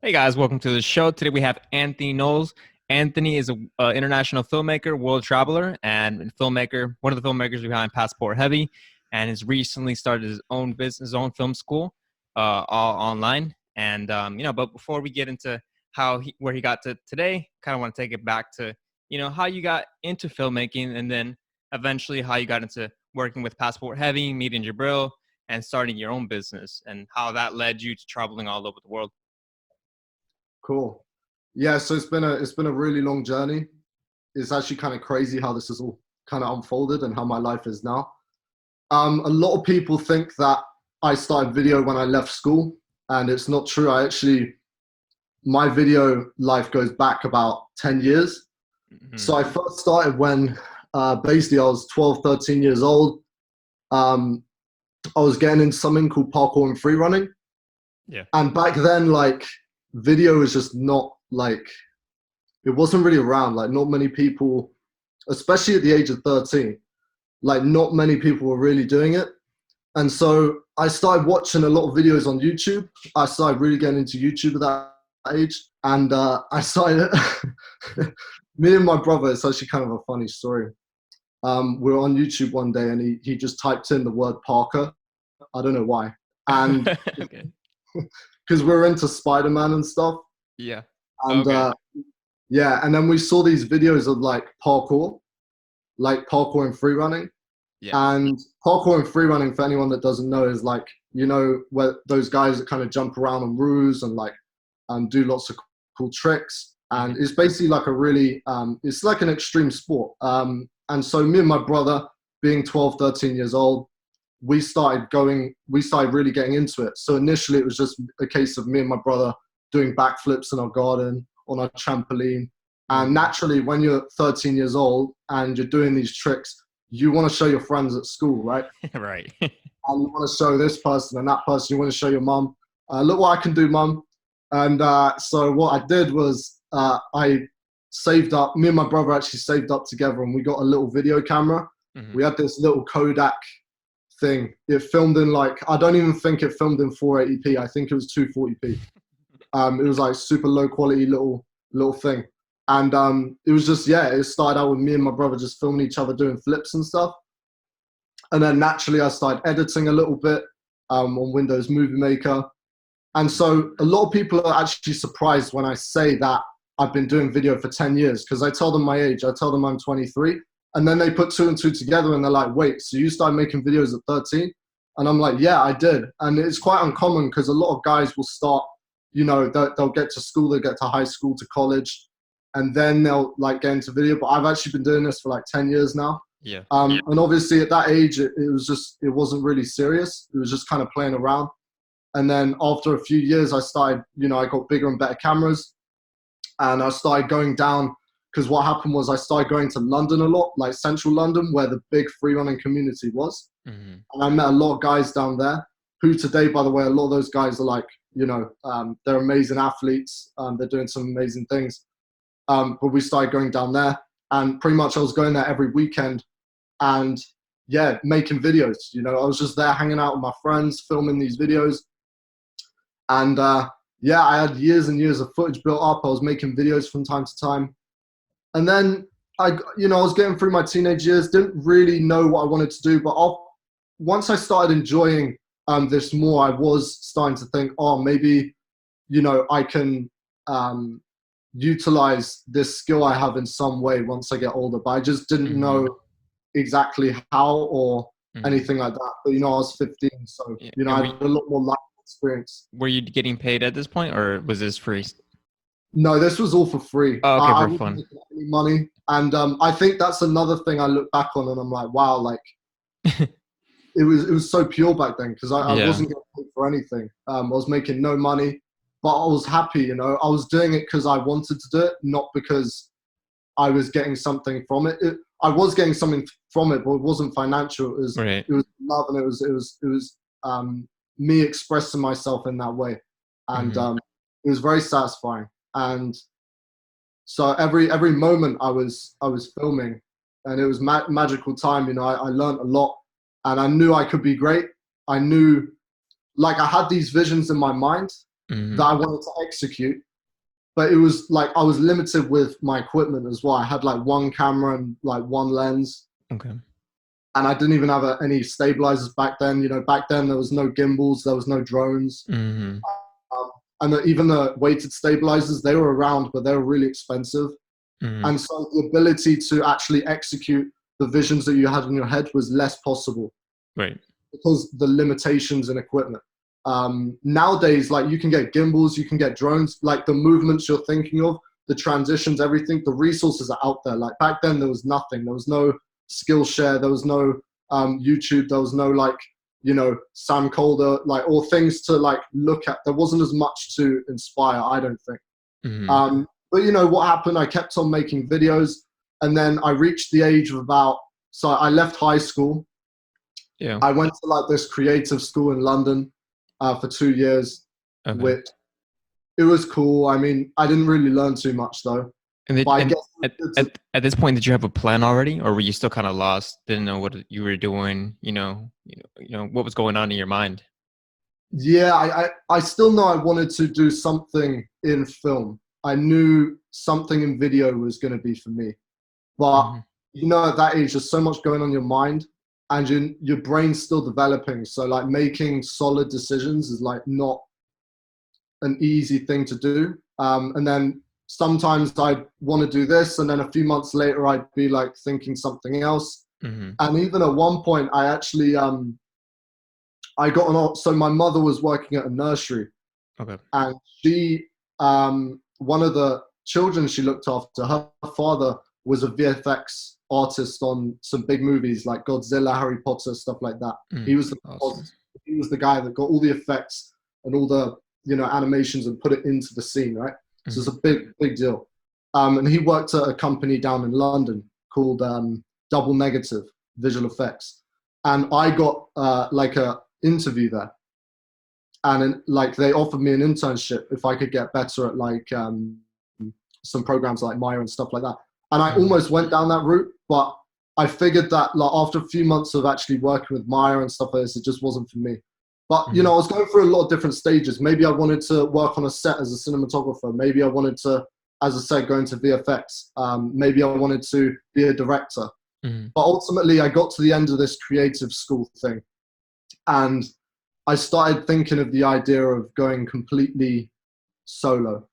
Hey guys, welcome to the show. Today we have Anthony Knowles. Anthony is an international filmmaker, world traveler, and filmmaker, one of the filmmakers behind Passport Heavy, and has recently started his own business, his own film school, all online. But before we get into where he got to today, kind of want to take it back to, how you got into filmmaking, and then eventually how you got into working with Passport Heavy, meeting Jabril, and starting your own business, and how that led you to traveling all over the world. Cool. Yeah, so it's been a really long journey. It's actually kind of crazy how this has all kind of unfolded and how my life is now. A lot of people think that I started video when I left school, and it's not true. My video life goes back about 10 years. Mm-hmm. So I first started when basically I was 12, 13 years old. Um, I was getting into something called parkour and free running. Yeah. And back then, like, video was just not like, it wasn't really around. Like, not many people, especially at the age of 13, like, not many people were really doing it. And so I started watching a lot of videos on YouTube. I started really getting into YouTube at that age. And I started, me and my brother, it's actually kind of a funny story. We were on YouTube one day and he just typed in the word Parker. I don't know why. And Okay. because we're into Spider-Man and stuff. Yeah. And Okay. yeah, and then we saw these videos of like parkour and free running. Yeah. And parkour and free running, for anyone that doesn't know, is like, where those guys that kind of jump around on roofs and like do lots of cool tricks. And it's basically like a really, it's like an extreme sport. And so me and my brother, being 12, 13 years old, we started really getting into it. So initially it was just a case of me and my brother doing backflips in our garden, on our trampoline. And naturally, when you're 13 years old and you're doing these tricks, you want to show your friends at school, right? Right. And you want to show this person and that person. You want to show your mum, look what I can do, mum. And so what I did was I saved up, me and my brother actually saved up together, and we got a little video camera. Mm-hmm. We had this little Kodak thing. It filmed in like, I don't even think it filmed in 480p. I think it was 240p. It was like super low quality little thing. And it was just, yeah, it started out with me and my brother just filming each other doing flips and stuff. And then naturally I started editing a little bit on Windows Movie Maker. And so a lot of people are actually surprised when I say that I've been doing video for 10 years, because I tell them my age. I tell them I'm 23. And then they put two and two together and they're like, wait, so you started making videos at 13? And I'm like, yeah, I did. And it's quite uncommon because a lot of guys will start, they'll get to school, they'll get to high school, to college, and then they'll like get into video. But I've actually been doing this for like 10 years now. Yeah. And obviously at that age, it wasn't really serious. It was just kind of playing around. And then after a few years, I started, I got bigger and better cameras, and I started going down, because what happened was I started going to London a lot, like central London, where the big free running community was. Mm-hmm. And I met a lot of guys down there who today, by the way, a lot of those guys are like, they're amazing athletes. They're doing some amazing things. But we started going down there, and pretty much I was going there every weekend and, yeah, making videos. I was just there hanging out with my friends, filming these videos. And yeah, I had years and years of footage built up. I was making videos from time to time. And then I was getting through my teenage years, didn't really know what I wanted to do. But once I started enjoying this more, I was starting to think, oh, maybe, I can utilize this skill I have in some way once I get older. But I just didn't know exactly how or anything like that. But, I was 15, so, Yeah. I had a lot more life experience. Were you getting paid at this point, or was this free? No, this was all for free. Oh, okay, I for wasn't fun. making any money. And I think that's another thing I look back on and I'm like, wow, like it was so pure back then, because I Yeah. wasn't getting paid for anything. I was making no money, but I was happy, I was doing it because I wanted to do it, not because I was getting something from it. I was getting something from it, but it wasn't financial. Right. It was love, and it was me expressing myself in that way. And it was very satisfying. And so every moment I was filming, and it was magical time. I learned a lot, and I knew I could be great. I knew, like, I had these visions in my mind, that I wanted to execute. But it was like I was limited with my equipment as well. I had like one camera and like one lens. Okay. And I didn't even have any stabilizers back then. You know, back then there was no gimbals, there was no drones. And even the weighted stabilizers, they were around, but they were really expensive. And so the ability to actually execute the visions that you had in your head was less possible. Right. Because the limitations in equipment. Nowadays, like you can get gimbals, you can get drones, like the movements you're thinking of, the transitions, everything, the resources are out there. Like back then there was nothing. There was no Skillshare, there was no YouTube, there was no like, you know, Sam Calder, like, or things to like look at. There wasn't as much to inspire, I don't think. But you know what happened? I kept on making videos, and then I reached the age of about, so I left high school. Yeah. I went to like this creative school in London for 2 years, which it was cool. I mean, I didn't really learn too much though. And at this point, did you have a plan already, or were you still kind of lost? Didn't know what you were doing? You know what was going on in your mind? Yeah, I still know I wanted to do something in film. I knew something in video was going to be for me, but you know, at that age, there's so much going on in your mind, and your brain's still developing. So like making solid decisions is like not an easy thing to do. And then sometimes I'd want to do this, and then a few months later I'd be like thinking something else. And even at one point I actually I got on, so my mother was working at a nursery, and she one of the children she looked after, her father was a VFX artist on some big movies like Godzilla, Harry Potter, stuff like that. He was the guy that got all the effects and all the, you know, animations and put it into the scene, right? So it's a big deal. And he worked at a company down in London called Double Negative Visual Effects, and I got like a interview there, and like they offered me an internship if I could get better at like some programs like Maya and stuff like that. And I almost went down that route, but I figured that like after a few months of actually working with Maya and stuff like this, it just wasn't for me. But you know, I was going through a lot of different stages. Maybe I wanted to work on a set as a cinematographer. Maybe I wanted to, as I said, go into VFX. Maybe I wanted to be a director. But ultimately, I got to the end of this creative school thing, and I started thinking of the idea of going completely solo,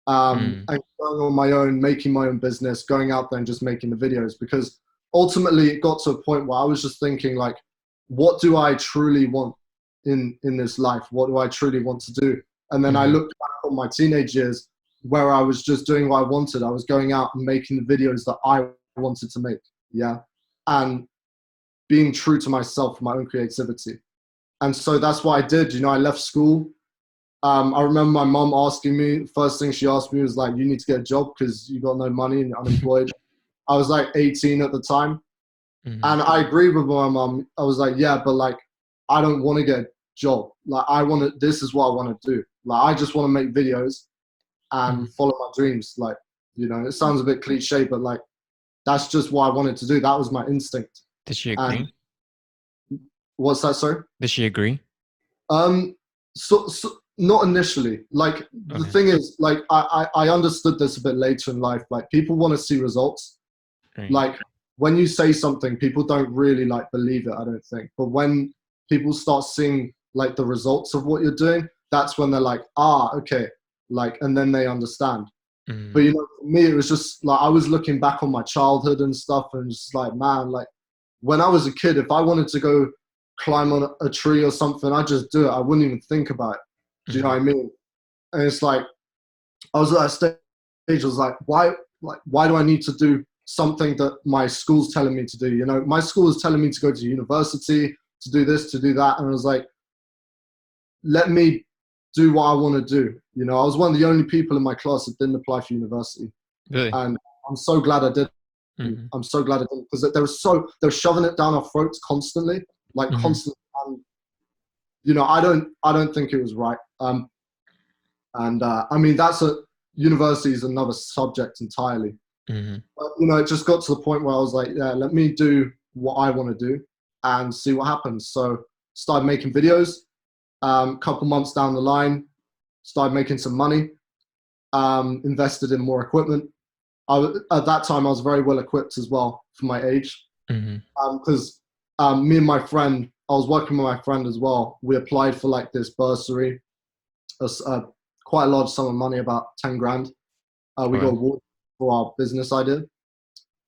and going on my own, making my own business, going out there and just making the videos. Because ultimately, it got to a point where I was just thinking, like, what do I truly want in this life? What do I truly want to do? And then I looked back on my teenage years where I was just doing what I wanted. I was going out and making the videos that I wanted to make. Yeah. And being true to myself, my own creativity. And so that's what I did. You know, I left school. I remember my mom asking me, first thing she asked me was like, you need to get a job because you got no money and you're unemployed. I was like 18 at the time. And I agreed with my mom. I was like, yeah, but like, I don't want to get a job. Like this is what I want to do. Like, I just want to make videos and follow my dreams. Like, you know, it sounds a bit cliche, but like, that's just what I wanted to do. That was my instinct. Did she agree? And what's that, sorry? Did she agree? So not initially. Like, the thing is, like, I understood this a bit later in life. Like, people want to see results. Like, when you say something, people don't really like believe it, I don't think. But when people start seeing like the results of what you're doing, that's when they're like, ah, okay. Like, and then they understand. But you know, for me, it was just like, I was looking back on my childhood and stuff, and just like, man, like when I was a kid, if I wanted to go climb on a tree or something, I'd just do it. I wouldn't even think about it. Do you know what I mean? And it's like, I was at that stage, I was like, why do I need to do something that my school's telling me to do? You know, my school is telling me to go to university, to do this, to do that. And I was like, let me do what I want to do. You know, I was one of the only people in my class that didn't apply for university. Really? And I'm so glad I did. I'm so glad I didn't, because they were shoving it down our throats constantly, like constantly. And, you know, I don't think it was right. I mean, university is another subject entirely. But, you know, it just got to the point where I was like, yeah, let me do what I want to do and see what happens. So started making videos. Couple months down the line, started making some money, invested in more equipment. At that time, I was very well equipped as well for my age. Because me and my friend, I was working with my friend as well. We applied for like this bursary, quite a large sum of money, about 10 grand. We got awarded for our business idea,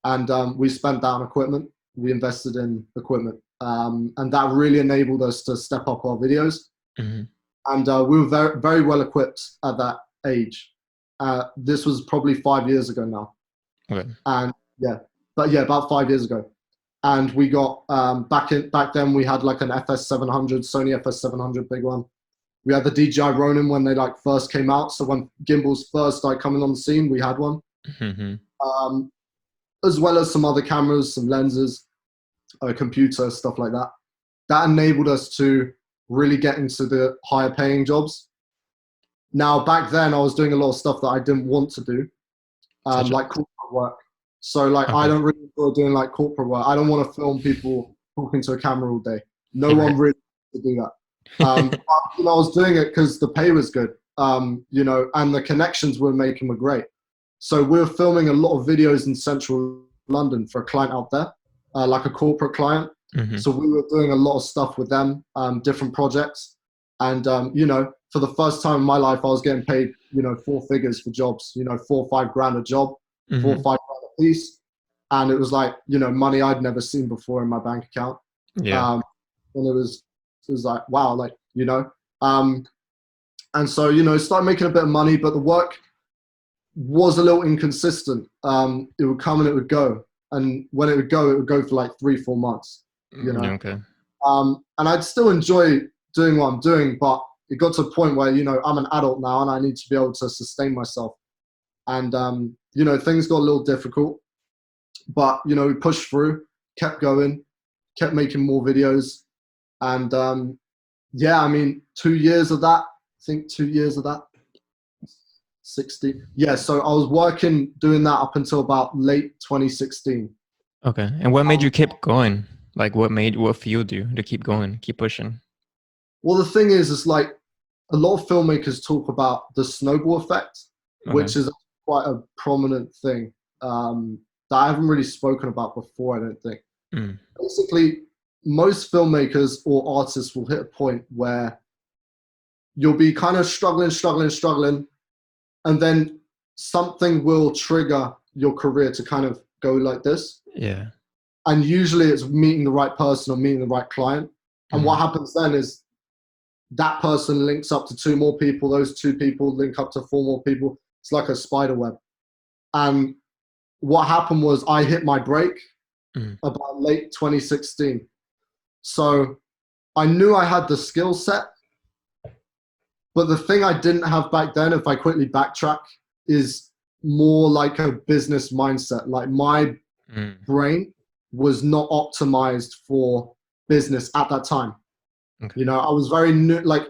and we spent that on equipment. We invested in equipment, and that really enabled us to step up our videos. And we were very, very well equipped at that age. This was probably 5 years ago now. And about 5 years ago. And we got back then we had like an FS700, Sony FS700, big one. We had the DJI Ronin when they like first came out. So when gimbals first started coming on the scene, we had one. As well as some other cameras, some lenses, a computer, stuff like that. That enabled us to really get into the higher paying jobs. Now, back then I was doing a lot of stuff that I didn't want to do, like corporate work. So like, I don't really enjoy doing like corporate work. I don't want to film people talking to a camera all day. No one really wants to do that. But, I was doing it because the pay was good, and the connections we were making were great. So we were filming a lot of videos in central London for a client out there, like a corporate client. So we were doing a lot of stuff with them, different projects. And, for the first time in my life, I was getting paid, 4 figures for jobs, 4 or 5 grand a job, 4 or 5 grand a piece. And it was like, money I'd never seen before in my bank account. And it was like, wow, like, and so, started making a bit of money, but the work was a little inconsistent. It would come and it would go. And when it would go for like 3-4 months, and I'd still enjoy doing what I'm doing, but it got to a point where, I'm an adult now and I need to be able to sustain myself. And, things got a little difficult, but, we pushed through, kept going, kept making more videos. And, 2 years of that, 60. Yeah. So I was working, doing that up until about late 2016. Okay. And what made you keep going? Like what fueled you to keep going, keep pushing? Well, the thing is like a lot of filmmakers talk about the snowball effect, which is quite a prominent thing that I haven't really spoken about before, I don't think. Basically, most filmmakers or artists will hit a point where you'll be kind of struggling, and then something will trigger your career to kind of go like this. Yeah. And usually it's meeting the right person or meeting the right client. And what happens then is that person links up to 2 more people. Those 2 people link up to 4 more people. It's like a spider web. And what happened was I hit my break about late 2016. So I knew I had the skill set, but the thing I didn't have back then, if I quickly backtrack, is more like a business mindset. Like my brain was not optimized for business at that time. I was very new, like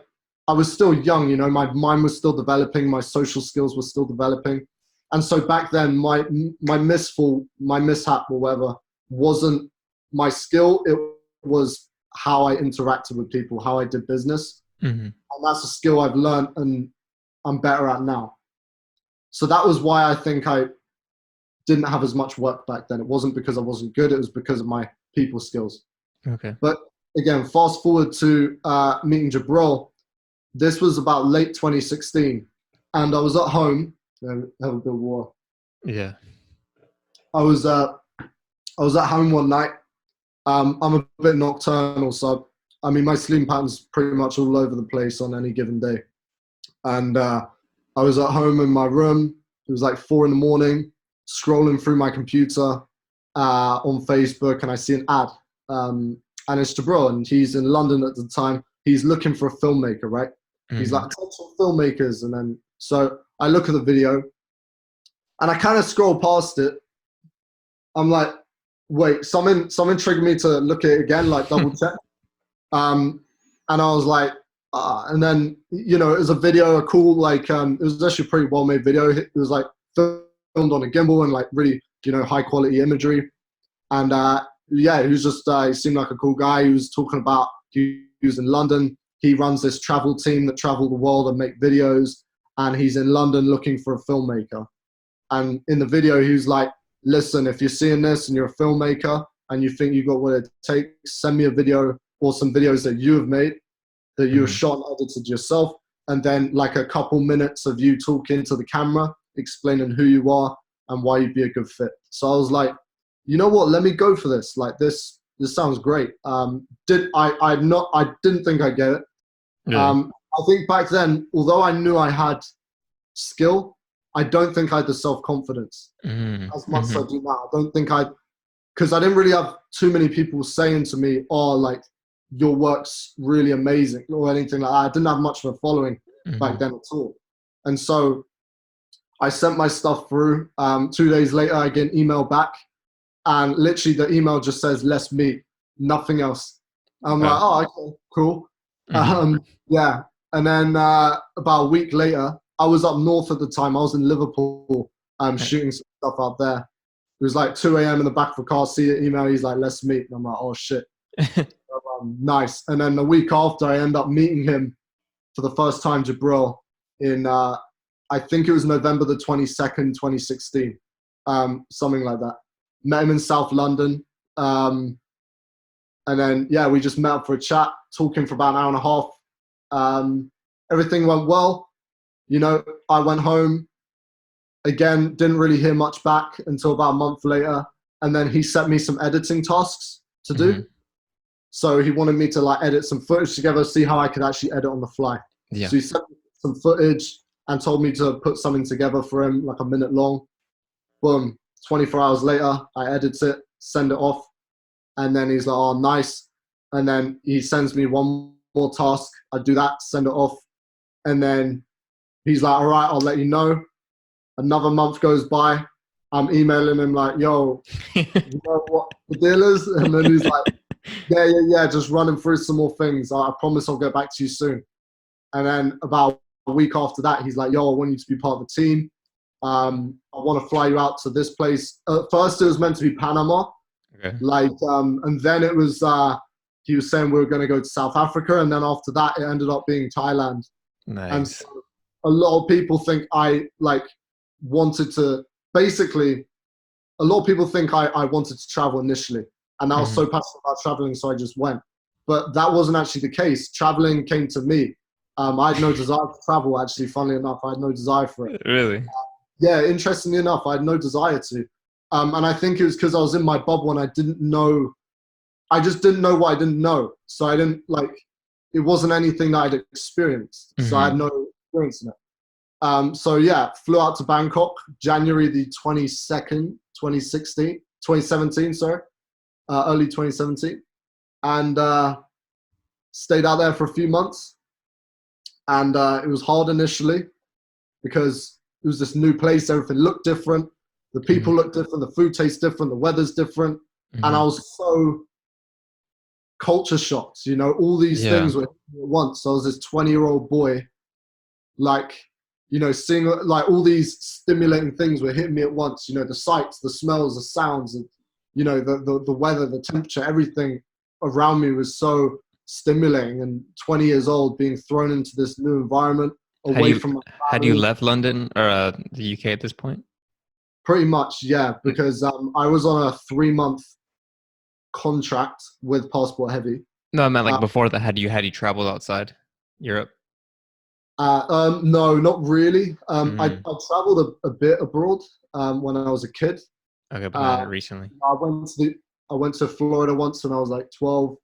I was still young, my mind was still developing, my social skills were still developing. And so back then my mishap or whatever wasn't my skill, it was how I interacted with people, how I did business. And that's a skill I've learned and I'm better at now. So that was why I think I didn't have as much work back then. It wasn't because I wasn't good, it was because of my people skills. Okay. But again, fast forward to meeting Jabril. This was about late 2016, and I was at home. Have a bit of water. Yeah. I was at home one night. I'm a bit nocturnal, so my sleeping pattern's pretty much all over the place on any given day. And I was at home in my room. It was like 4 a.m, scrolling through my computer on Facebook, and I see an ad. And it's Jabril, and he's in London at the time. He's looking for a filmmaker, right? He's like, potential filmmakers. And then, so I look at the video and I kind of scroll past it. I'm like, wait, something triggered me to look at it again, like double check. And I was like, and then, it was a video, a cool, like, it was actually a pretty well-made video. It was like filmed on a gimbal and like really, high quality imagery. And, he was just, he seemed like a cool guy. He was talking about, he was in London. he runs this travel team that travel the world and make videos. And he's in London looking for a filmmaker. And in the video, he was like, listen, if you're seeing this and you're a filmmaker and you think you got what it takes, send me a video or some videos that you have made, that you have shot and edited yourself. And then like a couple minutes of you talking to the camera, explaining who you are and why you'd be a good fit. So I was like, you know what, let me go for this. Like this sounds great. I didn't think I'd get it. Yeah. I think back then, although I knew I had skill, I don't think I had the self-confidence as much as I do now. I don't think because I didn't really have too many people saying to me, oh, like, your work's really amazing or anything like that. I didn't have much of a following back then at all. And so I sent my stuff through. 2 days later, I get an email back, and literally the email just says, let's meet, nothing else. I'm like, oh, okay, cool. Yeah. And then about a week later, I was up north at the time. I was in Liverpool shooting some stuff out there. It was like 2 a.m. in the back of a car, see the email. He's like, let's meet. And I'm like, oh, shit. Nice. And then the week after, I end up meeting him for the first time, Jabril, in, I think it was November the 22nd, 2016, something like that. Met him in South London. And then, yeah, we just met up for a chat, talking for about an hour and a half. Everything went well. You know, I went home. Again, didn't really hear much back until about a month later. And then he sent me some editing tasks to do. So he wanted me to like edit some footage together, see how I could actually edit on the fly. Yeah. So he sent me some footage and told me to put something together for him, like a minute long. Boom. 24 hours later, I edit it, send it off. And then he's like, oh, nice. And then he sends me one more task. I do that, send it off. And then he's like, all right, I'll let you know. Another month goes by. I'm emailing him like, yo, you know what the deal is? And then he's like, yeah, just running through some more things. I promise I'll get back to you soon. And then about a week after that, he's like, yo, I want you to be part of the team. I want to fly you out to this place. First, it was meant to be Panama. Okay. And then it was, he was saying we were going to go to South Africa. And then after that, it ended up being Thailand. Nice. And so a lot of people think I wanted to, basically, a lot of people think I wanted to travel initially. And I was so passionate about traveling, so I just went. But that wasn't actually the case. Traveling came to me. I had no desire to travel, actually, funnily enough. I had no desire for it. Really? Yeah, interestingly enough, I had no desire to. And I think it was because I was in my bubble and I just didn't know what I didn't know. So I didn't, it wasn't anything that I'd experienced. So I had no experience in it. So yeah, flew out to Bangkok, January the 22nd, 2017, sorry. Early 2017, and stayed out there for a few months. And it was hard initially because it was this new place. Everything looked different. The people looked different. The food tastes different. The weather's different. And I was so culture shocked. You know, all these things were at once. So I was this 20-year-old boy, seeing all these stimulating things were hitting me at once. You know, the sights, the smells, the sounds, and the weather, the temperature, everything around me was so stimulating. And 20 years old, being thrown into this new environment away from my family. Had you left London or the UK at this point? Pretty much, yeah, because I was on a 3-month contract with Passport Heavy. No, I meant before that. Had you traveled outside Europe? No, not really. I traveled a bit abroad when I was a kid. Okay, but not recently. I went to Florida once when I was like 12.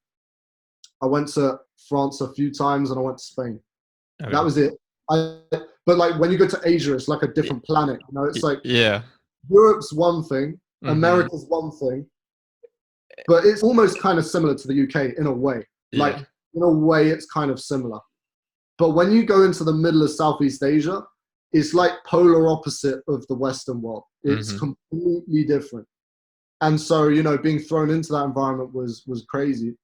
I went to France a few times, and I went to Spain. Okay. That was it. But when you go to Asia, it's like a different planet. You know, it's like Europe's one thing, America's one thing, but it's almost kind of similar to the UK in a way. In a way, it's kind of similar. But when you go into the middle of Southeast Asia, it's like polar opposite of the Western world. It's completely different. And so, being thrown into that environment was crazy.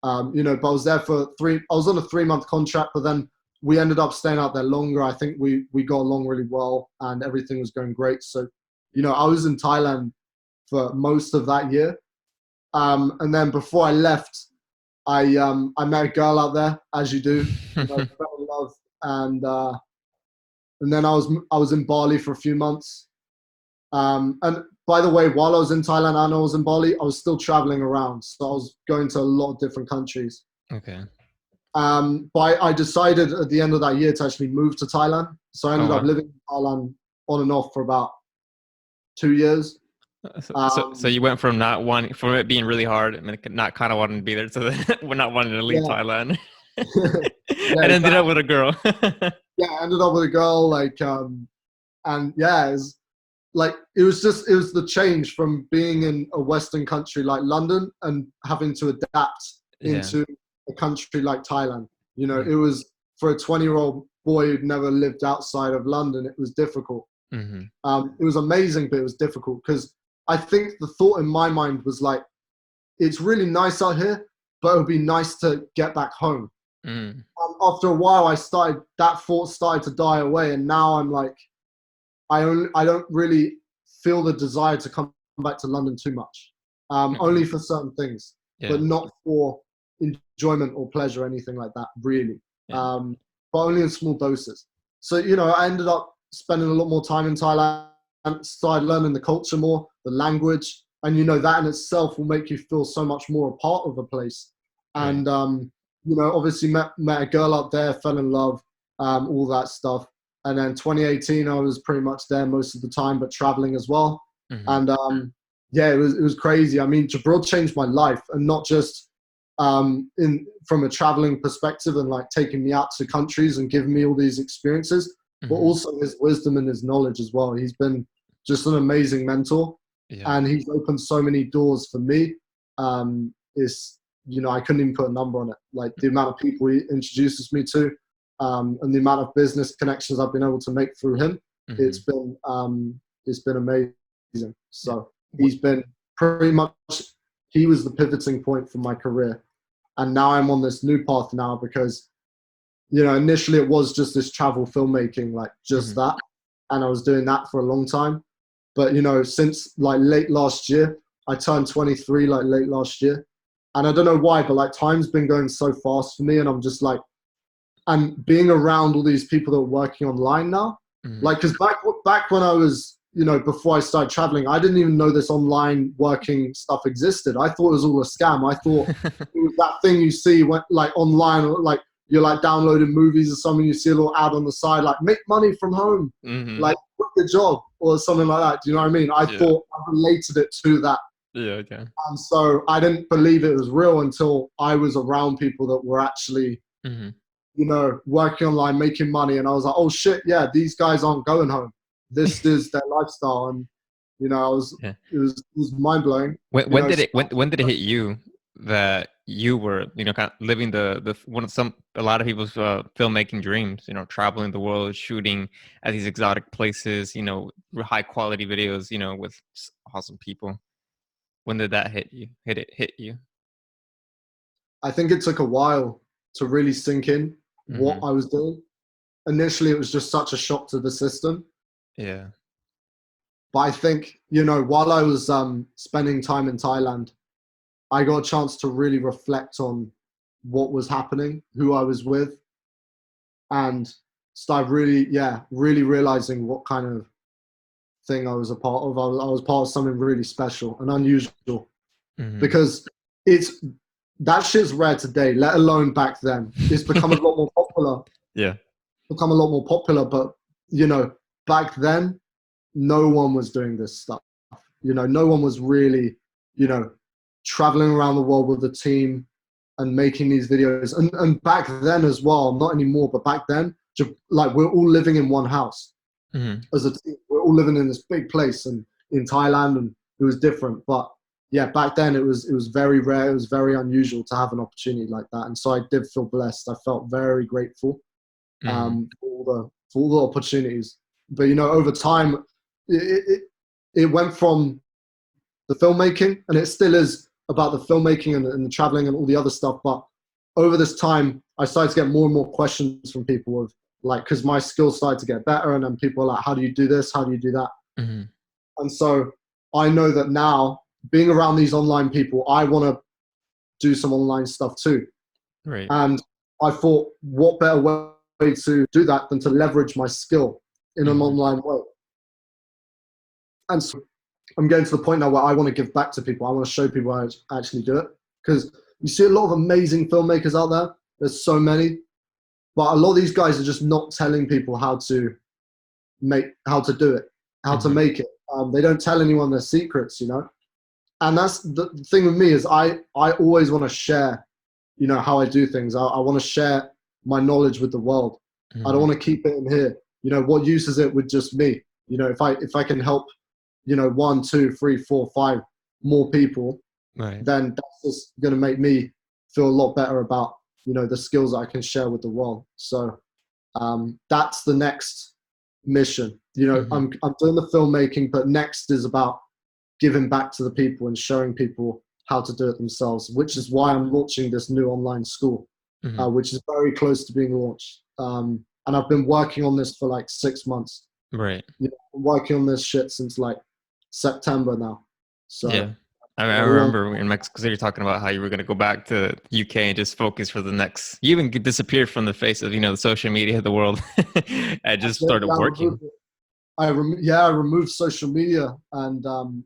But I was there for I was on a 3-month contract, but then we ended up staying out there longer. I think we got along really well and everything was going great. So, I was in Thailand for most of that year. And then before I left, I met a girl out there, as you do, fell in love, and then I was in Bali for a few months. And by the way, while I was in Thailand and I was in Bali, I was still traveling around, so I was going to a lot of different countries. Okay. But I decided at the end of that year to actually move to Thailand. So I Oh ended up wow. living in Thailand on and off for about 2 years. So you went from not wanting, from it being really hard and then not kind of wanting to be there to the not wanting to leave Yeah, Thailand, yeah, and ended up exactly. with a girl. Yeah, I ended up with a girl, and yeah, it was the change from being in a Western country like London and having to adapt Yeah. into a country like Thailand. Mm-hmm. It was for a 20-year-old boy who'd never lived outside of London, it was difficult. Mm-hmm. It was amazing, but it was difficult because I think the thought in my mind was like, it's really nice out here, but it would be nice to get back home. Mm-hmm. After a while, that thought started to die away, and now I'm like, I don't really feel the desire to come back to London too much. Mm-hmm. Only for certain things, Yeah. but not for enjoyment or pleasure or anything like that, really. Yeah. But only in small doses. So, I ended up spending a lot more time in Thailand, started learning the culture more, the language, and that in itself will make you feel so much more a part of a place. Right. And obviously met a girl up there, fell in love, all that stuff. And then 2018, I was pretty much there most of the time, but traveling as well. Mm-hmm. And yeah, it was crazy. I mean, Jabril changed my life, and not just from a traveling perspective and like taking me out to countries and giving me all these experiences, but Mm-hmm. also his wisdom and his knowledge as well. He's been just an amazing mentor, Yeah. and he's opened so many doors for me. It's I couldn't even put a number on it. Like the amount of people he introduces me to, and the amount of business connections I've been able to make through him, Mm-hmm. it's been amazing. Yeah. So he's been pretty much, he was the pivoting point for my career, and now I'm on this new path now because initially it was just this travel filmmaking, like just Mm-hmm. that, and I was doing that for a long time. But since like late last year, I turned 23 like late last year, and I don't know why, but like time's been going so fast for me, and I'm just like, and being around all these people that are working online now, Mm-hmm. like, because back when I was, before I started traveling, I didn't even know this online working stuff existed. I thought it was all a scam. I thought it was that thing you see when, like, online, like you're like downloading movies or something, you see a little ad on the side, like make money from home, Mm-hmm. like quit the job or something like that. Do you know what I mean? I Yeah. thought I related it to that. Yeah. Yeah. And so I didn't believe it was real until I was around people that were actually Mm-hmm. working online, making money. And I was like, oh shit, yeah, these guys aren't going home. This is their lifestyle. And, Yeah. it was mind blowing. When did it when did it hit you that you were kind of living the one of a lot of people's filmmaking dreams, traveling the world, shooting at these exotic places, high quality videos, with awesome people. When did that hit you? Hit you? I think it took a while to really sink in what Mm-hmm. I was doing. Initially, it was just such a shock to the system. Yeah. But I think, while I was spending time in Thailand, I got a chance to really reflect on what was happening, who I was with, and start really realizing what kind of thing I was a part of. I was part of something really special and unusual, Mm-hmm. because it's that shit's rare today, let alone back then. It's become a lot more popular, Yeah. but back then, no one was doing this stuff. No one was really, you know, traveling around the world with a team and making these videos. And back then as well, not anymore, but back then, like we're all living in one house Mm-hmm. as a team. We're all living in this big place and in Thailand, and it was different. But yeah, back then it was very rare. It was very unusual to have an opportunity like that. And so I did feel blessed. I felt very grateful Mm-hmm. for all the opportunities. But over time, it went from the filmmaking, and it still is about the filmmaking and the traveling and all the other stuff. But over this time, I started to get more and more questions from people of like, because my skills started to get better, and then people are like, how do you do this? How do you do that? Mm-hmm. And so I know that now, being around these online people, I want to do some online stuff too. Right. And I thought, what better way to do that than to leverage my skill in an online way? And so I'm getting to the point now where I want to give back to people. I want to show people how to actually do it. Because you see a lot of amazing filmmakers out there. There's so many. But a lot of these guys are just not telling people how to do it, how to make it. They don't tell anyone their secrets, you know? And that's the thing with me is I always want to share, you know, how I do things. I want to share my knowledge with the world. I don't want to keep it in here. You know, what use is it with just me? You know, if I can help, you know, 1, 2, 3, 4, 5 more people, Right. then that's just going to make me feel a lot better about, you know, the skills that I can share with the world. So that's the next mission. You know, I'm doing the filmmaking, but next is about giving back to the people and showing people how to do it themselves, which is why I'm launching this new online school, which is very close to being launched. And I've been working on this for like 6 months. Right. You know, I'm working on this shit since like September now. So yeah. I remember in Mexico City talking about how you were going to go back to UK and just focus for the next. You even disappeared from the face of, you know, the social media of the world. I just started working. I removed social media, and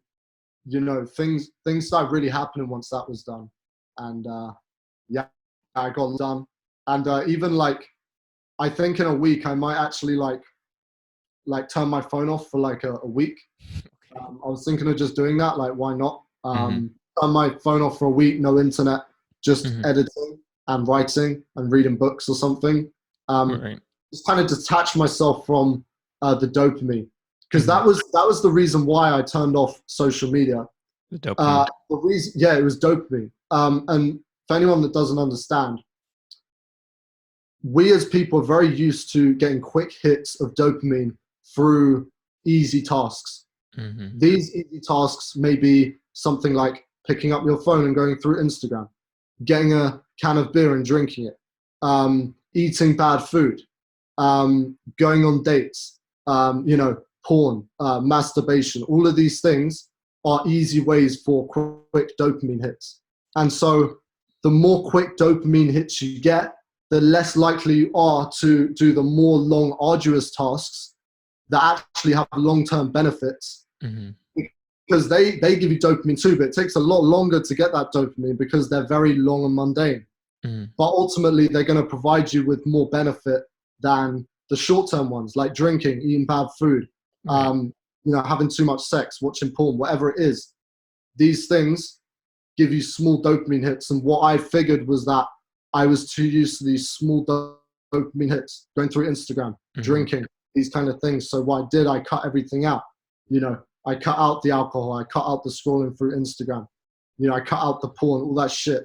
you know, things started really happening once that was done, and yeah, I got done, and even like I think in a week I might actually like turn my phone off for like a week. I was thinking of just doing that. Like, why not? Turn my phone off for a week, no internet, just editing and writing and reading books or something. Just kind of detach myself from the dopamine, because that was the reason why I turned off social media. The dopamine. The reason, yeah, it was dopamine. And for anyone that doesn't understand, we as people are very used to getting quick hits of dopamine through easy tasks. These easy tasks may be something like picking up your phone and going through Instagram, getting a can of beer and drinking it, eating bad food, going on dates, you know, porn, masturbation. All of these things are easy ways for quick dopamine hits. And so the more quick dopamine hits you get, the less likely you are to do the more long, arduous tasks that actually have long-term benefits. Because they give you dopamine too, but it takes a lot longer to get that dopamine because they're very long and mundane. But ultimately, they're going to provide you with more benefit than the short-term ones, like drinking, eating bad food, you know, having too much sex, watching porn, whatever it is. These things give you small dopamine hits. And what I figured was that I was too used to these small dopamine hits, going through Instagram, drinking, these kind of things. So what I did, I cut everything out. You know, I cut out the alcohol, I cut out the scrolling through Instagram, you know, I cut out the porn, all that shit,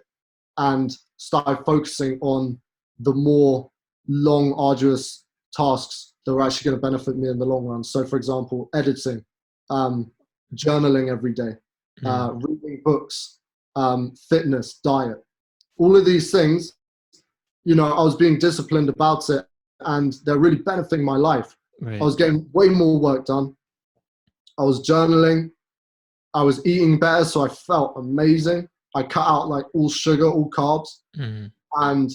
and started focusing on the more long, arduous tasks that are actually going to benefit me in the long run. So, for example, editing, journaling every day, reading books, fitness, diet, all of these things. You know, I was being disciplined about it, and they're really benefiting my life. I was getting way more work done. I was journaling. I was eating better, so I felt amazing. I cut out like all sugar, all carbs, and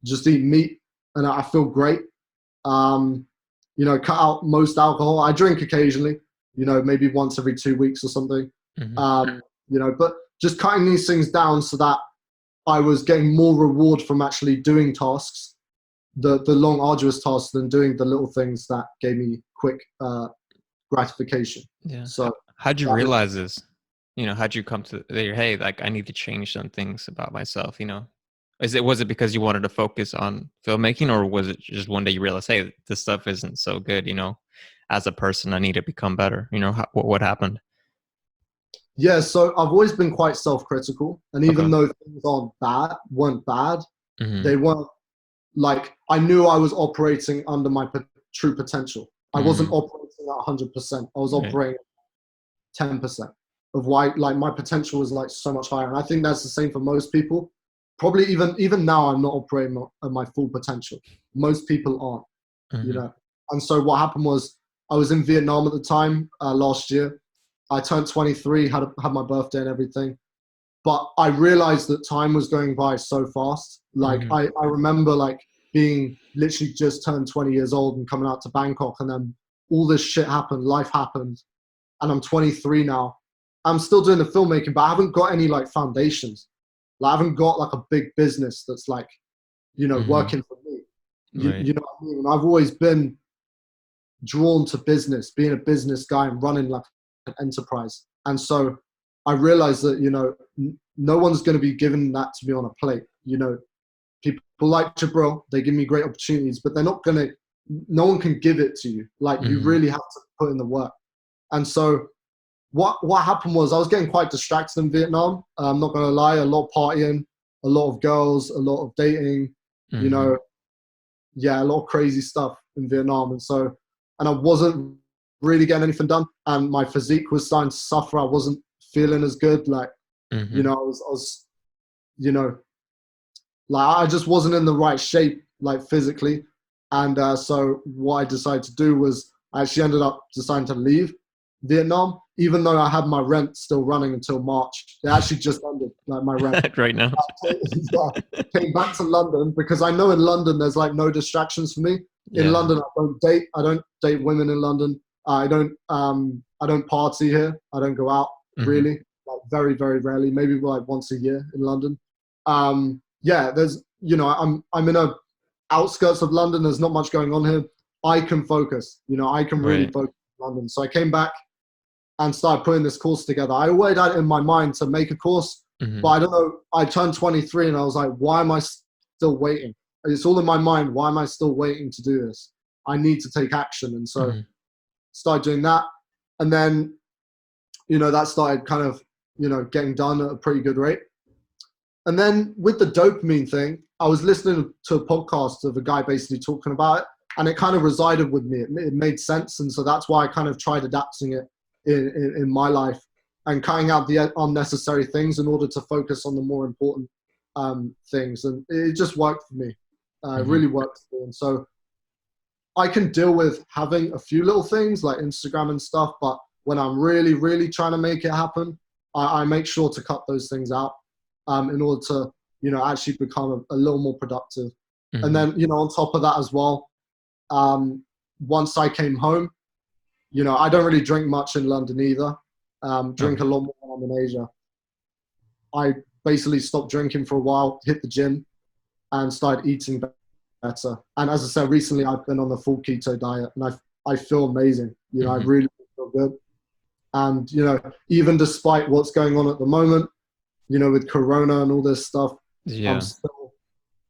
just eat meat, and I feel great. You know, cut out most alcohol. I drink occasionally, you know, maybe once every 2 weeks or something. You know, but just cutting these things down so that I was getting more reward from actually doing tasks, the long, arduous tasks, than doing the little things that gave me quick gratification. Yeah. So how'd you realize this? You know, how'd you come to there? Hey, like I need to change some things about myself. You know, was it because you wanted to focus on filmmaking, or was it just one day you realized, hey, this stuff isn't so good? You know, as a person, I need to become better. You know, what happened? Yeah, so I've always been quite self-critical, and even though things weren't bad, they weren't like, I knew I was operating under my true potential. I wasn't operating at 100%. I was operating 10% of why, like, my potential was like so much higher. And I think that's the same for most people. Probably even now, I'm not operating at my full potential. Most people aren't, you know. And so what happened was, I was in Vietnam at the time, last year. I turned 23, had my birthday and everything. but I realized that time was going by so fast. Like I remember like being literally just turned 20 years old and coming out to Bangkok, and then all this shit happened, life happened, and I'm 23 now. I'm still doing the filmmaking, but I haven't got any like foundations. Like I haven't got like a big business that's like, you know, working for me. You know what I mean? And I've always been drawn to business, being a business guy and running like an enterprise. And so I realized that, you know, no one's going to be giving that to me on a plate. You know, people like Jabril, they give me great opportunities, but they're not going to, no one can give it to you. Like you really have to put in the work. And so what happened was I was getting quite distracted in Vietnam. I'm not going to lie, a lot of partying, a lot of girls, a lot of dating, you know, yeah, a lot of crazy stuff in Vietnam. And I wasn't really getting anything done. And my physique was starting to suffer. I wasn't feeling as good. Like, you know, I was, you know, like I just wasn't in the right shape, like physically. And so what I decided to do was I actually ended up deciding to leave Vietnam, even though I had my rent still running until March. It actually just ended, like my rent. Right now. Came back to London because I know in London there's like no distractions for me. In London, I don't date women in London. I don't party here. I don't go out really, like very, very rarely, maybe like once a year in London. Yeah, there's, you know, I'm in a outskirts of London. There's not much going on here. I can focus, you know, I can really focus in London. So I came back and started putting this course together. I always had it in my mind to make a course, but I don't know, I turned 23 and I was like, why am I still waiting? It's all in my mind. Why am I still waiting to do this? I need to take action. And so started doing that. And then, you know, that started kind of, you know, getting done at a pretty good rate. And then with the dopamine thing, I was listening to a podcast of a guy basically talking about it, and it kind of resided with me. It made sense. And so that's why I kind of tried adapting it in my life and cutting out the unnecessary things in order to focus on the more important things. And it just worked for me. It really worked for me. And so I can deal with having a few little things like Instagram and stuff, but when I'm really, really trying to make it happen, I make sure to cut those things out in order to, you know, actually become a little more productive. And then, you know, on top of that as well, once I came home, you know, I don't really drink much in London either. Drink a lot more when I'm in Asia. I basically stopped drinking for a while, hit the gym, and started eating better. And as I said, recently I've been on the full keto diet, and I feel amazing. You know, I really feel good. And, you know, even despite what's going on at the moment, you know, with Corona and all this stuff, I'm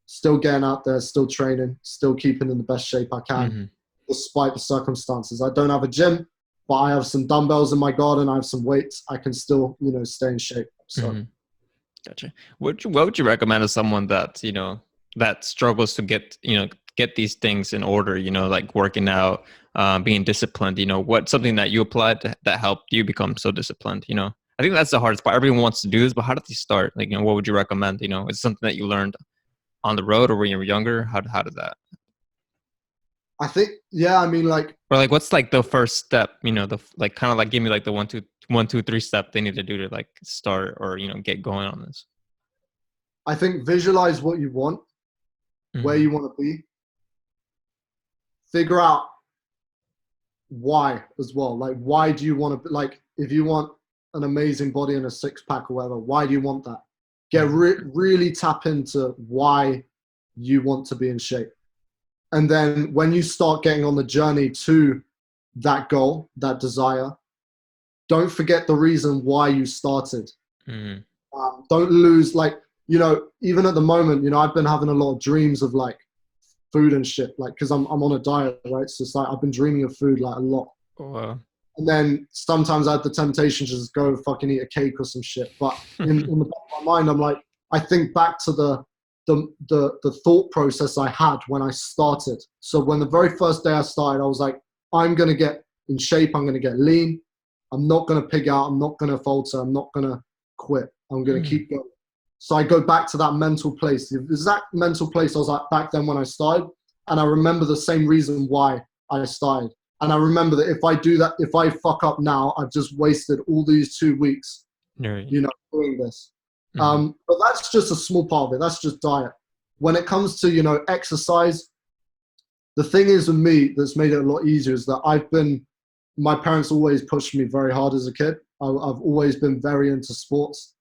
still getting out there, still training, still keeping in the best shape I can, despite the circumstances. I don't have a gym, but I have some dumbbells in my garden. I have some weights. I can still, you know, stay in shape. So, Gotcha. What would you recommend to someone that, you know, that struggles to get, you know, get these things in order, you know, like working out, being disciplined, you know, what's something that you applied that helped you become so disciplined, you know? I think that's the hardest part. Everyone wants to do this, but how did they start? Like, you know, what would you recommend? You know, is it something that you learned on the road or when you were younger? How did that? I think, yeah, I mean, like, Or like, what's like the first step, you know, like kind of like give me like the 1, 2, 3 step they need to do to like start or, you know, get going on this. I think visualize what you want, where you want to be, figure out why as well. Like, why do you want to, like, if you want an amazing body and a six pack or whatever, why do you want that? Get really tap into why you want to be in shape. And then when you start getting on the journey to that goal, that desire, don't forget the reason why you started. Don't lose, like, you know, even at the moment, you know, I've been having a lot of dreams of like food and shit, like, because I'm on a diet, right? So it's like I've been dreaming of food like a lot. Wow. And then sometimes I had the temptation to just go fucking eat a cake or some shit. But in the back of my mind, I'm like, I think back to the thought process I had when I started. So when the very first day I started, I was like, I'm going to get in shape. I'm going to get lean. I'm not going to pig out. I'm not going to falter. I'm not going to quit. I'm going to keep going. So I go back to that mental place, the exact mental place I was at back then when I started. And I remember the same reason why I started. And I remember that if I do that, if I fuck up now, I've just wasted all these 2 weeks, you know, doing this. Mm-hmm. But that's just a small part of it. That's just diet. When it comes to, you know, exercise, the thing is with me that's made it a lot easier is that my parents always pushed me very hard as a kid. I've always been very into sports.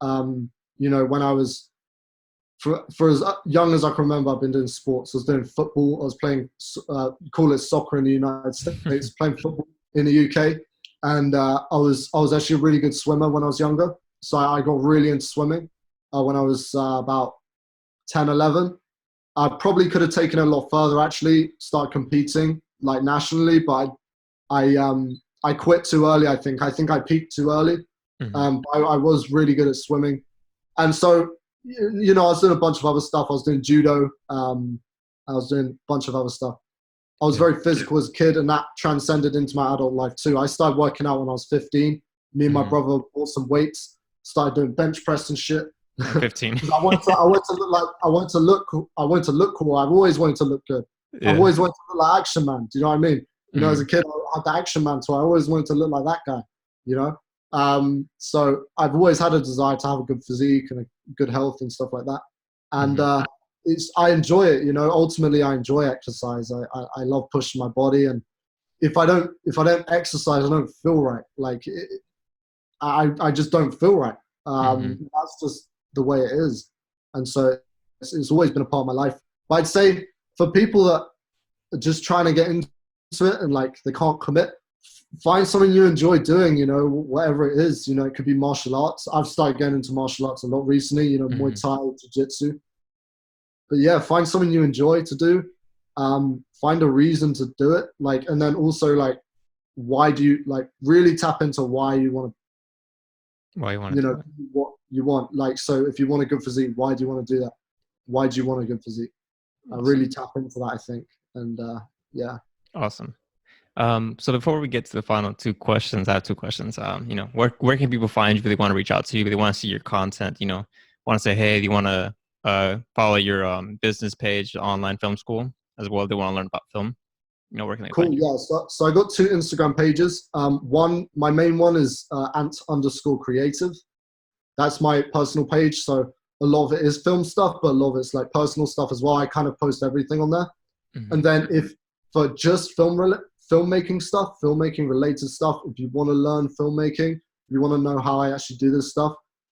You know, when I was, for as young as I can remember, I've been doing sports. I was doing football. I was playing, call it soccer in the United States, playing football in the UK. And I was actually a really good swimmer when I was younger. So I got really into swimming when I was about 10, 11. I probably could have taken it a lot further, actually, start competing like nationally, but I quit too early, I think. I think I peaked too early. Mm-hmm. I was really good at swimming. And so, you know, I was doing a bunch of other stuff. I was doing judo. I was doing a bunch of other stuff. I was Yeah. very physical as a kid, and that transcended into my adult life too. I started working out when I was 15. Me and my Mm-hmm. brother bought some weights, started doing bench press and shit. At 15. I wanted to look like, I wanted to look cool. I've always wanted to look good. I've Yeah. always wanted to look like Action Man. Do you know what I mean? You know, as Mm-hmm. a kid, I had the Action Man, so I always wanted to look like that guy. You know, so I've always had a desire to have a good physique and a good health and stuff like that. And Mm-hmm. I enjoy it. You know, ultimately, I enjoy exercise. I love pushing my body, and if I don't exercise, I don't feel right. Like I just don't feel right. Mm-hmm. That's just the way it is, and so it's always been a part of my life. But I'd say for people that are just trying to get into it and like they can't commit, find something you enjoy doing. You know, whatever it is. You know, it could be martial arts. I've started getting into martial arts a lot recently. You know, Muay Mm-hmm. Thai, Jiu-Jitsu. But yeah, find something you enjoy to do. Find a reason to do it. Like, and then also like, why do you like really tap into why you want to, Why you want you to do know, it? what you want. Like, so if you want a good physique, why do you want to do that? Why do you want a good physique? I really Awesome. tap into that, I think. And yeah. Awesome. So before we get to the final two questions, I have two questions. You know, where can people find you if they want to reach out to you, if they want to see your content, you know, want to say, hey, do you want to follow your business page, online film school, as well if they want to learn about film, you know, where can they Cool. find you? Yeah. So I got two Instagram pages. My main one is ant_creative. That's my personal page. So a lot of it is film stuff, but a lot of it's like personal stuff as well. I kind of post everything on there. Mm-hmm. And then if for just filmmaking stuff, filmmaking related stuff, if you want to learn filmmaking, you want to know how I actually do this stuff,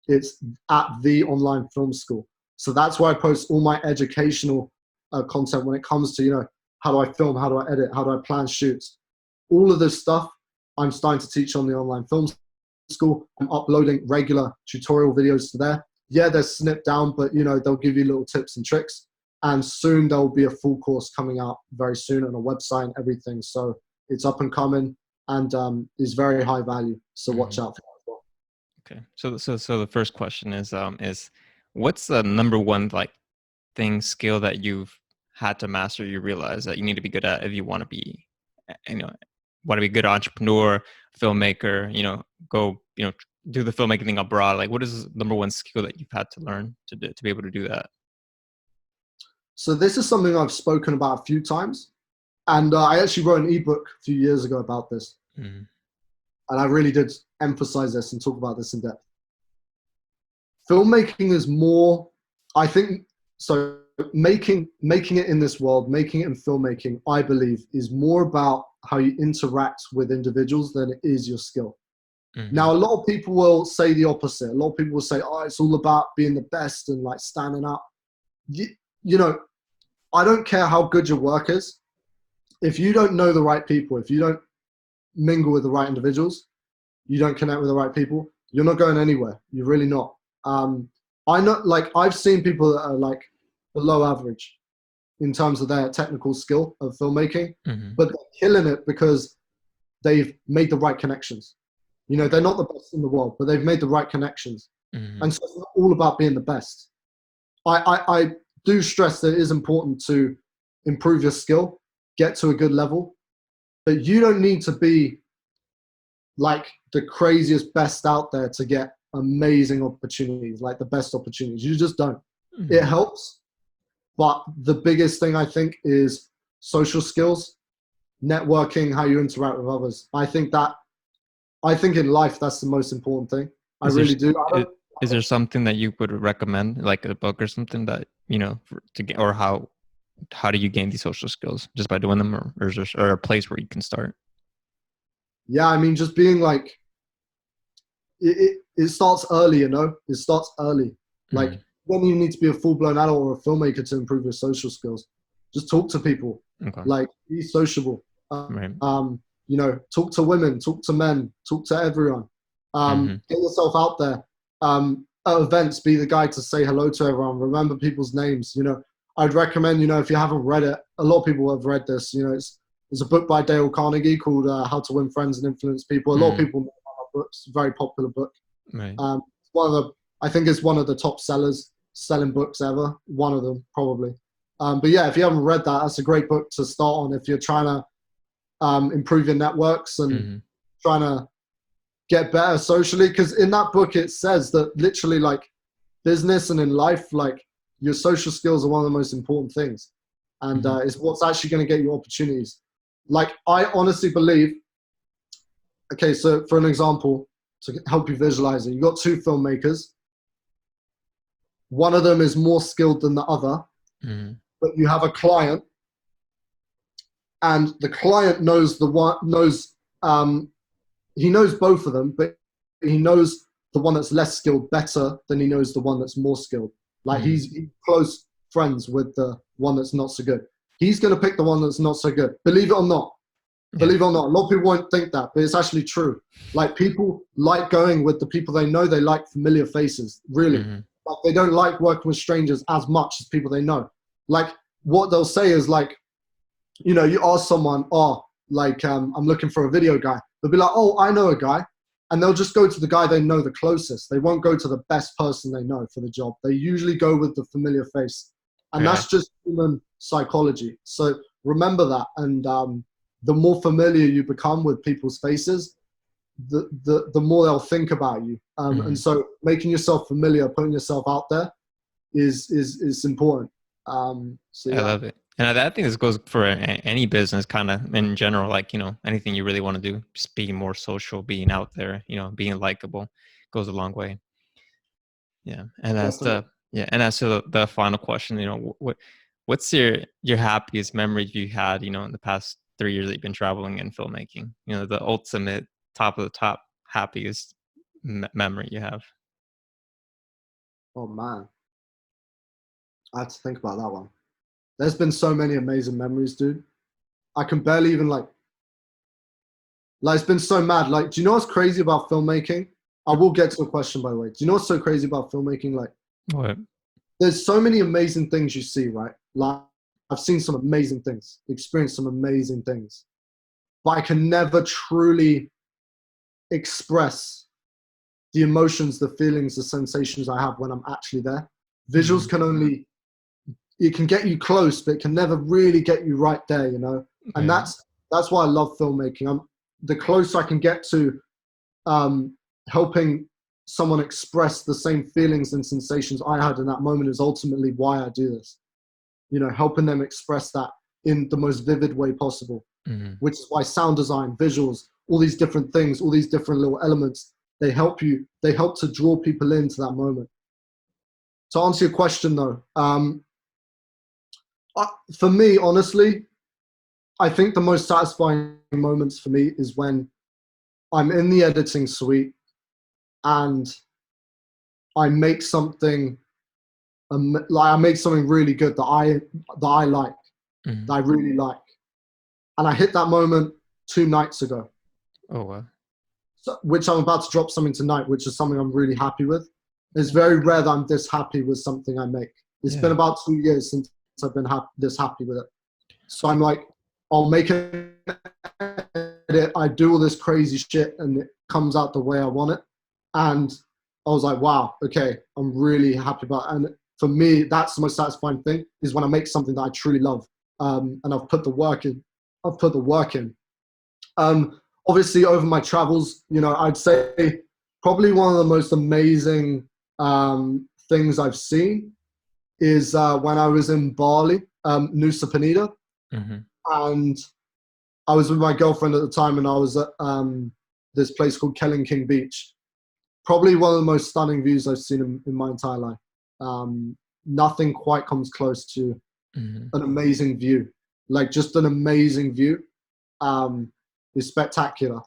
it's at the online film school. So that's where I post all my educational content when it comes to, you know, how do I film, how do I edit, how do I plan shoots, all of this stuff I'm starting to teach on the online film school. I'm uploading regular tutorial videos to there. Yeah, they're snipped down, but you know, they'll give you little tips and tricks. And soon there will be a full course coming out very soon on a website and everything. So it's up and coming and is very high value. So Mm-hmm. watch out for that as well. Okay. So the first question is what's the number one like skill that you've had to master, you realize that you need to be good at if you want to be, you know, want to be a good entrepreneur, filmmaker, you know, go, you know, do the filmmaking thing abroad. Like, what is the number one skill that you've had to learn to do, to be able to do that? So this is something I've spoken about a few times. And I actually wrote an ebook a few years ago about this. Mm-hmm. And I really did emphasize this and talk about this in depth. Filmmaking is more, I think, so making it in this world, making it in filmmaking, I believe, is more about how you interact with individuals than it is your skill. Mm-hmm. Now, a lot of people will say the opposite. A lot of people will say, oh, it's all about being the best and like standing up. You know, I don't care how good your work is. If you don't know the right people, if you don't mingle with the right individuals, you don't connect with the right people, you're not going anywhere. You're really not. I know, like, I've seen people that are like below average in terms of their technical skill of filmmaking, Mm-hmm. but they're killing it because they've made the right connections. You know, they're not the best in the world, but they've made the right connections. Mm-hmm. And so it's not all about being the best. I do stress that it is important to improve your skill, get to a good level, but you don't need to be like the craziest best out there to get amazing opportunities, like the best opportunities. You just don't. Mm-hmm. It helps, but the biggest thing I think is social skills, networking, how you interact with others. I think in life that's the most important thing. I Is there, really do. I don't. Is there something that you would recommend, like a book or something that, to get, or how do you gain these social skills? Just by doing them, or is there a place where you can start? Yeah, I mean, just being like, it starts early, you know. It starts early. Like Mm-hmm. when you need to be a full blown adult or a filmmaker to improve your social skills, just talk to people. Okay. Like be sociable. Right. Talk to women, talk to men, talk to everyone. Mm-hmm. Get yourself out there. At events, be the guy to say hello to everyone. Remember people's names. I'd recommend, if you haven't read it, a lot of people have read this. It's a book by Dale Carnegie called How to Win Friends and Influence People. A lot of Mm-hmm. people know that book. It's a very popular book. Right. I think it's one of the top selling books ever. One of them, probably. But yeah, if you haven't read that, that's a great book to start on if you're trying to improve your networks and Mm-hmm. trying to get better socially. Because in that book, it says that literally, like business and in life, like your social skills are one of the most important things, and Mm-hmm. it's what's actually going to get you opportunities. Like I honestly believe. Okay, so for an example, to help you visualize it, you got two filmmakers. One of them is more skilled than the other, Mm-hmm. but you have a client, and the client knows he knows both of them, but he knows the one that's less skilled better than he knows the one that's more skilled. Like Mm-hmm. he's close friends with the one that's not so good. He's going to pick the one that's not so good. Believe it or not. Yeah. Believe it or not. A lot of people won't think that, but it's actually true. Like people like going with the people they know. They like familiar faces, really. Mm-hmm. Like they don't like working with strangers as much as people they know. Like what they'll say is like, you ask someone, I'm looking for a video guy. They'll be like, oh, I know a guy. And they'll just go to the guy they know the closest. They won't go to the best person they know for the job. They usually go with the familiar face. And Yeah. that's just human psychology. So remember that. And the more familiar you become with people's faces, the more they'll think about you. Mm-hmm. And so making yourself familiar, putting yourself out there is important. So I yeah. love it. And I think this goes for any business kind of in general, like, anything you really want to do, just being more social, being out there, being likable goes a long way. Yeah. And that's Definitely. and that's the final question, what's your happiest memory you had, in the past 3 years that you've been traveling and filmmaking, the ultimate top of the top happiest memory you have. Oh man, I had to think about that one. There's been so many amazing memories, dude. I can barely even like it's been so mad. Like, do you know what's crazy about filmmaking? I will get to a question, by the way. Do you know what's so crazy about filmmaking? Like, What? there's so many amazing things you see, right? Like, I've seen some amazing things, experienced some amazing things, but I can never truly express the emotions, the feelings, the sensations I have when I'm actually there. Mm-hmm. Visuals can only, it can get you close, but it can never really get you right there, And Right. that's why I love filmmaking. The closer I can get to helping someone express the same feelings and sensations I had in that moment is ultimately why I do this. Helping them express that in the most vivid way possible, Mm-hmm. which is why sound design, visuals, all these different things, all these different little elements, they help to draw people into that moment. To answer your question though, for me, honestly, I think the most satisfying moments for me is when I'm in the editing suite and I make something, I make something really good that I like, Mm-hmm. that I really like, and I hit that moment 2 nights ago, Oh, wow. which I'm about to drop something tonight, which is something I'm really happy with. It's very rare that I'm this happy with something I make. It's been Yeah. about 2 years since I've been this happy with it. So I'm like, I'll make an edit, I do all this crazy shit, and it comes out the way I want it. And I was like, wow, okay, I'm really happy about it. And for me, that's the most satisfying thing, is when I make something that I truly love. And I've put the work in. Obviously, over my travels, I'd say probably one of the most amazing things I've seen is when I was in Bali, Nusa Penida, Mm-hmm. and I was with my girlfriend at the time, and I was at this place called King Beach, probably one of the most stunning views I've seen in my entire life. Nothing quite comes close to an amazing view. Like just an amazing view is spectacular,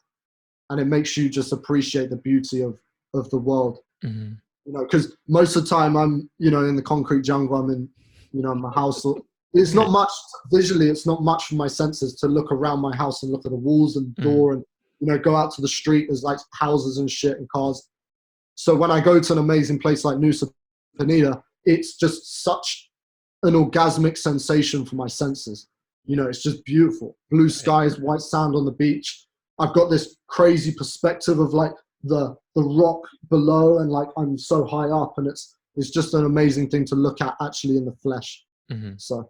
and it makes you just appreciate the beauty of the world. You know, because most of the time I'm, you know, in the concrete jungle. I'm in, you know, my house. It's not much visually. It's not much for my senses to look around my house and look at the walls and door and, you know, go out to the street. There's like houses and shit and cars. So when I go to an amazing place like Nusa Penida, it's just such an orgasmic sensation for my senses. You know, it's just beautiful. Blue skies, white sand on the beach. I've got this crazy perspective of like the rock below, and like I'm so high up, and it's just an amazing thing to look at actually in the flesh. So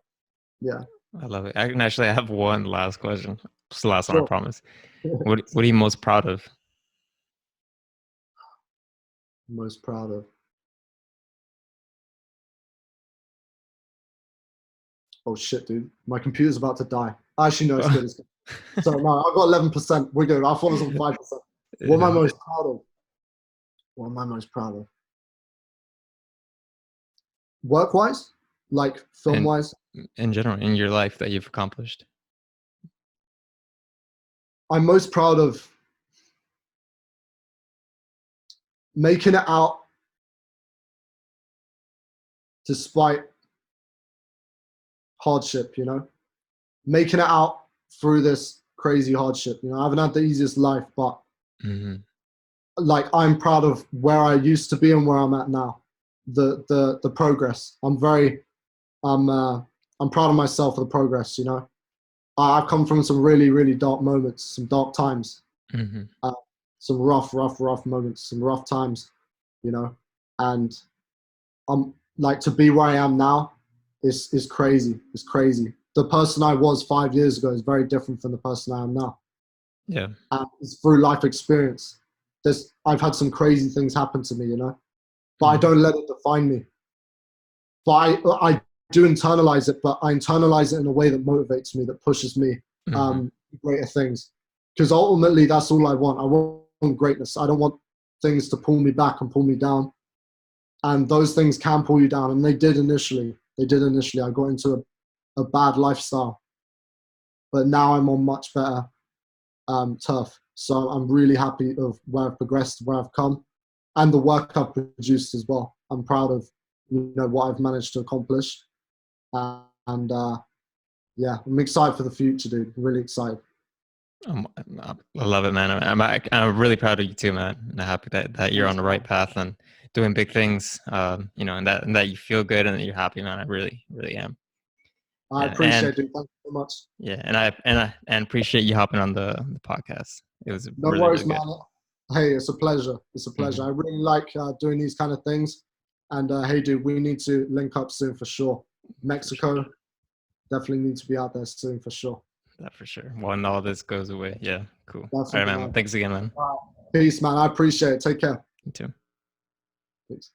yeah, I love it. I have one last question. It's the last one, sure. I promise. What are you most proud of? Most proud of? Oh shit, dude, my computer's about to die. Actually, no, it's good. It's good. So no, I've got 11%. We're good. I thought it was on 5%. What am I most proud of? What am I most proud of? Work-wise? Like film-wise? In general, in your life that you've accomplished? I'm most proud of making it out despite hardship, you know? Making it out through this crazy hardship. You know, I haven't had the easiest life, but like I'm proud of where I used to be and where I'm at now. The progress. I'm proud of myself for the progress, you know. I've come from some really, really dark moments, some dark times, some rough moments, some rough times, you know. And I'm like, to be where I am now is crazy. It's crazy. The person I was 5 years ago is very different from the person I am now. Yeah. And it's through life experience. I've had some crazy things happen to me, you know, but I don't let it define me. But I do internalize it, but I internalize it in a way that motivates me, that pushes me greater things. Because ultimately, that's all I want. I want greatness. I don't want things to pull me back and pull me down. And those things can pull you down, and they did initially. I got into a bad lifestyle, but now I'm on much better turf. So I'm really happy of where I've progressed, where I've come, and the work I've produced as well. I'm proud of, you know, what I've managed to accomplish. Yeah, I'm excited for the future, dude. I'm really excited. I love it, man. I'm really proud of you too, man. And I'm happy that you're on the right path and doing big things. You know, and that you feel good and that you're happy, man. I really, really am. I appreciate it. Thank you so much. Yeah, and I appreciate you hopping on the podcast. It was no really, worries, really man. Hey, it's a pleasure. It's a pleasure. I really like doing these kind of things. And hey, dude, we need to link up soon for sure. Mexico, definitely need to be out there soon for sure. That for sure. When all this goes away. Yeah, cool. Definitely, all right, man. Thanks again, man. Peace, man. I appreciate it. Take care. You too. Peace.